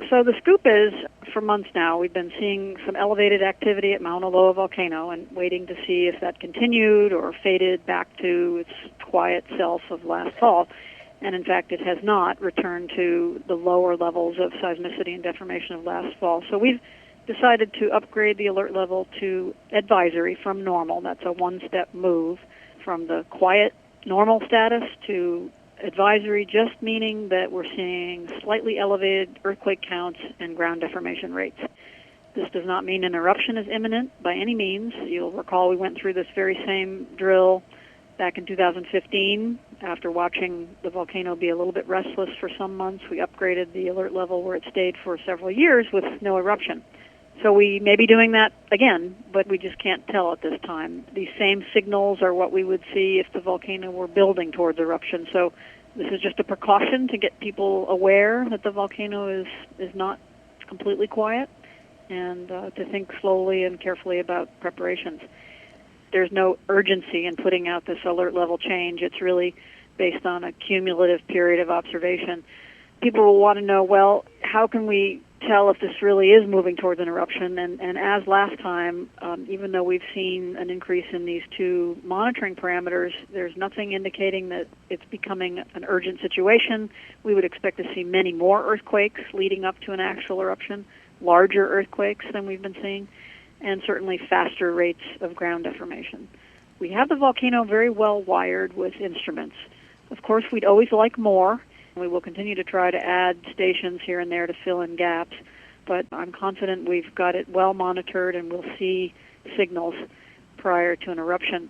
So the scoop is, for months now, we've been seeing some elevated activity at Mauna Loa Volcano and waiting to see if that continued or faded back to its quiet self of last fall. And in fact, it has not returned to the lower levels of seismicity and deformation of last fall. So we've decided to upgrade the alert level to advisory from normal. That's a one-step move from the quiet normal status to advisory, just meaning that we're seeing slightly elevated earthquake counts and ground deformation rates. This does not mean an eruption is imminent by any means. You'll recall we went through this very same drill back in 2015. After watching the volcano be a little bit restless for some months, we upgraded the alert level where it stayed for several years with no eruption. So we may be doing that again, but we just can't tell at this time. These same signals are what we would see if the volcano were building towards eruption. So this is just a precaution to get people aware that the volcano is not completely quiet, and to think slowly and carefully about preparations. There's no urgency in putting out this alert level change. It's really based on a cumulative period of observation. People will want to know, well, how can we tell if this really is moving towards an eruption? And as last time, even though we've seen an increase in these two monitoring parameters, there's nothing indicating that it's becoming an urgent situation. We would expect to see many more earthquakes leading up to an actual eruption, larger earthquakes than we've been seeing, and certainly faster rates of ground deformation. We have the volcano very well wired with instruments. Of course, we'd always like more. We will continue to try to add stations here and there to fill in gaps, but I'm confident we've got it well monitored and we'll see signals prior to an eruption.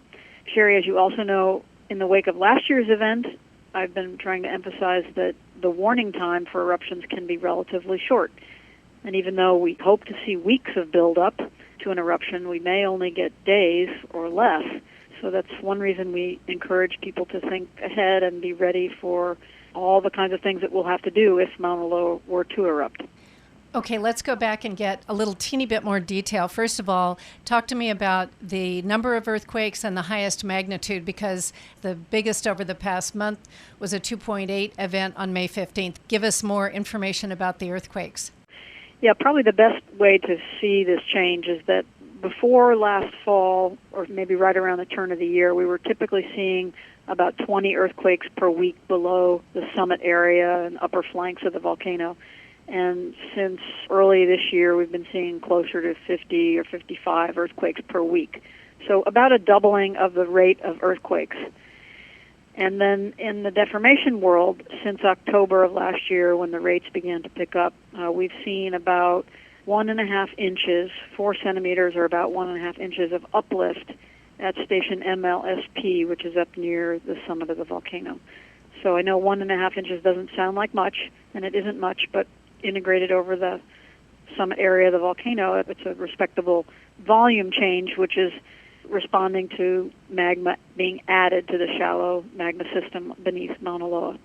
Sherry, as you also know, in the wake of last year's event, I've been trying to emphasize that the warning time for eruptions can be relatively short. And even though we hope to see weeks of buildup to an eruption, we may only get days or less. So that's one reason we encourage people to think ahead and be ready for all the kinds of things that we'll have to do if Mauna Loa were to erupt. Okay, let's go back and get a little teeny bit more detail. First of all, talk to me about the number of earthquakes and the highest magnitude, because the biggest over the past month was a 2.8 event on May 15th. Give us more information about the earthquakes. Yeah, probably the best way to see this change is that before last fall, or maybe right around the turn of the year, we were typically seeing about 20 earthquakes per week below the summit area and upper flanks of the volcano. And since early this year, we've been seeing closer to 50 or 55 earthquakes per week. So about a doubling of the rate of earthquakes. And then in the deformation world, since October of last year when the rates began to pick up, we've seen about 1.5 inches, 4 centimeters or about 1.5 inches of uplift at station MLSP, which is up near the summit of the volcano. So I know 1.5 inches doesn't sound like much, and it isn't much, but integrated over the summit area of the volcano, it's a respectable volume change, which is responding to magma being added to the shallow magma system beneath Mauna Loa.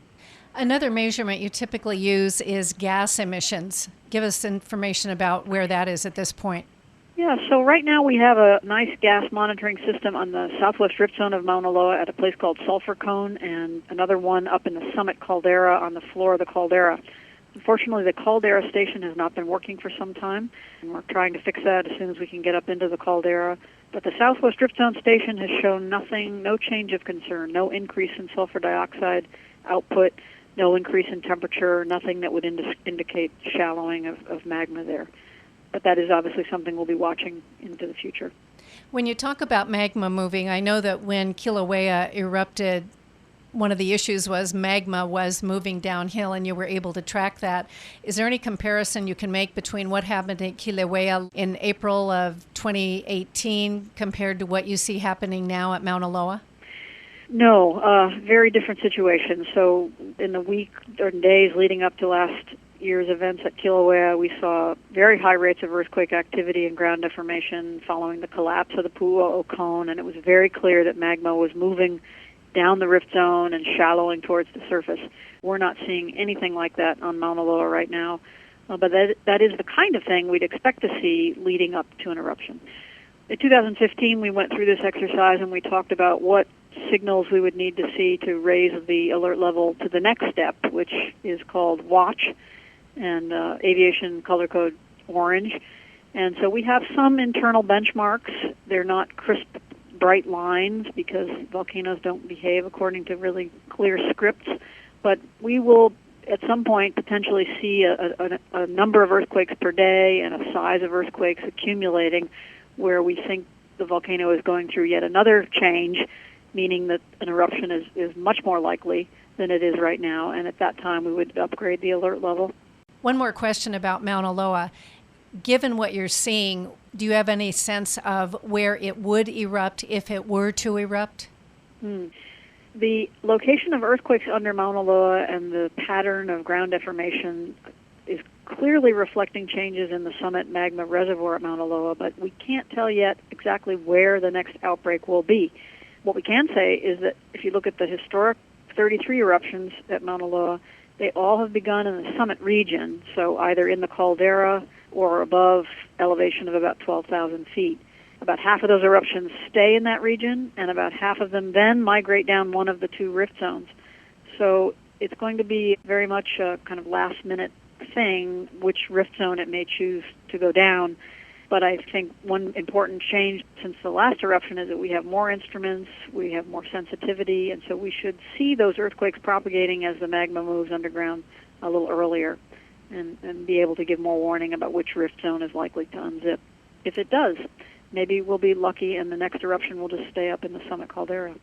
Another measurement you typically use is gas emissions. Give us information about where that is at this point. Yeah, so right now we have a nice gas monitoring system on the southwest drift zone of Mauna Loa at a place called Sulphur Cone, and another one up in the summit caldera on the floor of the caldera. Unfortunately, the caldera station has not been working for some time, and we're trying to fix that as soon as we can get up into the caldera. But the southwest drift zone station has shown nothing, no change of concern, no increase in sulfur dioxide output, no increase in temperature, nothing that would indicate shallowing of magma there. But that is obviously something we'll be watching into the future. When you talk about magma moving, I know that when Kilauea erupted, one of the issues was magma was moving downhill, and you were able to track that. Is there any comparison you can make between what happened at Kilauea in April of 2018 compared to what you see happening now at Mauna Loa? No, very different situation. So in the week or days leading up to last year's events at Kilauea, we saw very high rates of earthquake activity and ground deformation following the collapse of the Pu'u'o cone, and it was very clear that magma was moving down the rift zone and shallowing towards the surface. We're not seeing anything like that on Mauna Loa right now, but that is the kind of thing we'd expect to see leading up to an eruption. In 2015, we went through this exercise and we talked about what signals we would need to see to raise the alert level to the next step, which is called watch. and aviation color code orange. And so we have some internal benchmarks. They're not crisp, bright lines because volcanoes don't behave according to really clear scripts. But we will, at some point, potentially see a number of earthquakes per day and a size of earthquakes accumulating where we think the volcano is going through yet another change, meaning that an eruption is much more likely than it is right now. And at that time, we would upgrade the alert level. One more question about Mauna Loa. Given what you're seeing, do you have any sense of where it would erupt if it were to erupt? The location of earthquakes under Mauna Loa and the pattern of ground deformation is clearly reflecting changes in the summit magma reservoir at Mauna Loa, but we can't tell yet exactly where the next outbreak will be. What we can say is that if you look at the historic 33 eruptions at Mauna Loa, they all have begun in the summit region, so either in the caldera or above elevation of about 12,000 feet. About half of those eruptions stay in that region, and about half of them then migrate down one of the two rift zones. So it's going to be very much a kind of last-minute thing which rift zone it may choose to go down. But I think one important change since the last eruption is that we have more instruments, we have more sensitivity, and so we should see those earthquakes propagating as the magma moves underground a little earlier and be able to give more warning about which rift zone is likely to unzip. If it does, maybe we'll be lucky and the next eruption will just stay up in the summit caldera.